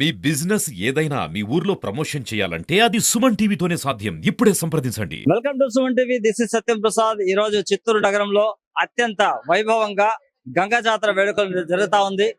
మీ business ఏదైనా మీ ఊర్లో promotion చేయాలంటే అది సుమన్ టీవీతోనే సాధ్యం. ఇప్పుడే సంప్రదించండి. Welcome to Suman TV. This is Satyam Prasad. ఈ రోజు చిత్తూరు నగరంలో అత్యంత వైభవంగా గంగా జాతర వేడుకలు జరుగుతా ఉంది.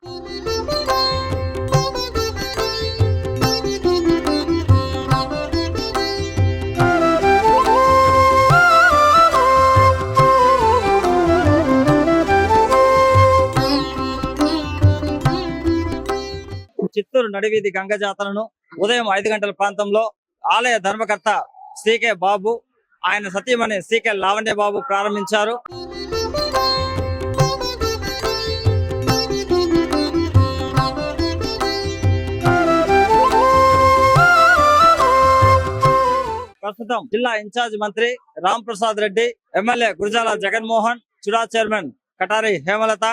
చిత్తూరు నడివీధి గంగ జాతరను ఉదయం 5 గంటల ప్రాంతంలో ఆలయ ధర్మకర్త సికే బాబు, ఆయన సతీమణి సికే లావణ్య బాబు ప్రారంభించారు. ప్రస్తుతం జిల్లా ఇన్ఛార్జ్ మంత్రి Ram Prasad Reddy, MLA Gurajala Jaganmohan, CUDA chairman Katari Hemalatha,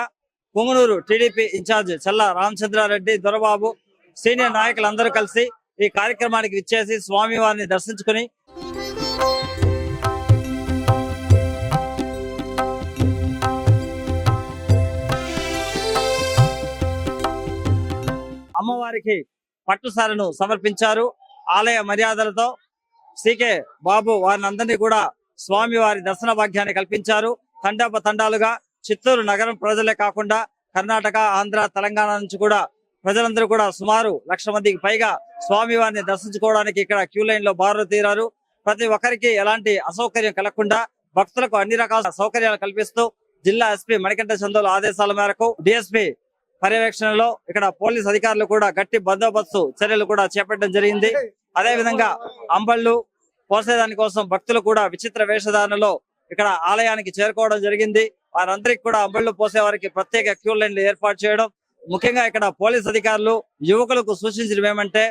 Punganur TDP incharge Challa Ramachandra Reddy, Dorababu, senior నాయకులందరూ కలిసి ఈ కార్యక్రమానికి విచ్చేసి స్వామివారిని దర్శించుకుని అమ్మవారికి పట్టుసారను సమర్పించారు. ఆలయ మర్యాదలతో సికే బాబు వారిని అందరినీ కూడా స్వామివారి దర్శన భాగ్యాన్ని కల్పించారు. తండాలుగా చిత్తూరు నగరం ప్రజలే కాకుండా కర్ణాటక, ఆంధ్ర, తెలంగాణ నుంచి కూడా ప్రజలందరూ కూడా సుమారు 1,00,000 మందికి పైగా స్వామివారిని దర్శించుకోవడానికి ఇక్కడ క్యూ లైన్ లో బారులు తీరారు. ప్రతి ఒక్కరికి ఎలాంటి అసౌకర్యం కలగకుండా భక్తులకు అన్ని రకాల సౌకర్యాలు కల్పిస్తూ జిల్లా ఎస్పీ మణికంఠ చందోల ఆదేశాల మేరకు డిఎస్పీ పర్యవేక్షణలో ఇక్కడ పోలీస్ అధికారులు కూడా గట్టి బందోబస్తు చర్యలు కూడా చేపట్టడం జరిగింది. అదే విధంగా అంబళ్ళు పోసేదాని కోసం భక్తులు కూడా విచిత్ర వేషధారణలో ఇక్కడ ఆలయానికి చేరుకోవడం జరిగింది. వారందరికీ కూడా అంబళ్ళు పోసే వారికి ప్రత్యేక క్యూ లైన్లు ఏర్పాటు చేయడం, ముఖ్యంగా ఇక్కడ పోలీస్ అధికారులు యువకులకు సూచించడం ఏమంటే,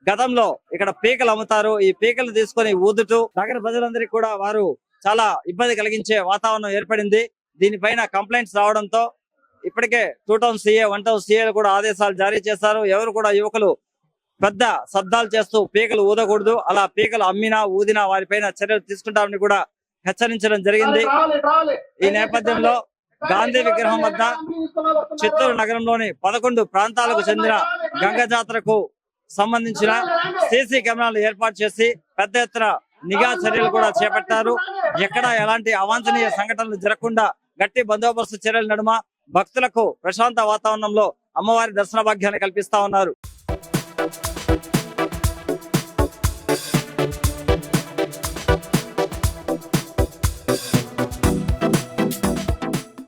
గతంలో ఇక్కడ పీకలు అమ్ముతారు, ఈ పీకలు తీసుకొని ఊదుతూ నగర ప్రజలందరికీ కూడా వారు చాలా ఇబ్బంది కలిగించే వాతావరణం ఏర్పడింది. దీనిపైన కంప్లైంట్స్ రావడంతో ఇప్పటికే 2 టౌన్ సిఏ 1 టౌన్ సిఏలు కూడా ఆదేశాలు జారీ చేశారు. ఎవరు కూడా యువకులు పెద్ద శబ్దాలు చేస్తూ పీకలు ఊదకూడదు, అలా పీకలు అమ్మినా ఊదినా వారిపైన చర్యలు తీసుకుంటామని కూడా హెచ్చరించడం జరిగింది. ఈ నేపథ్యంలో గాంధీ విగ్రహం వద్ద చిత్తూరు నగరంలోని 11 ప్రాంతాలకు చెందిన గంగ జాతరకు సంబంధించిన సీసీ కెమెరాలు ఏర్పాటు చేసి పెద్ద ఎత్తున నిఘా చర్యలు కూడా చేపట్టారు. ఎక్కడ ఎలాంటి అవాంఛనీయ సంఘటనలు జరగకుండా గట్టి బందోబస్తు చర్యల నడుమ భక్తులకు ప్రశాంత వాతావరణంలో అమ్మవారి దర్శన భాగ్యాన్ని కల్పిస్తా ఉన్నారు.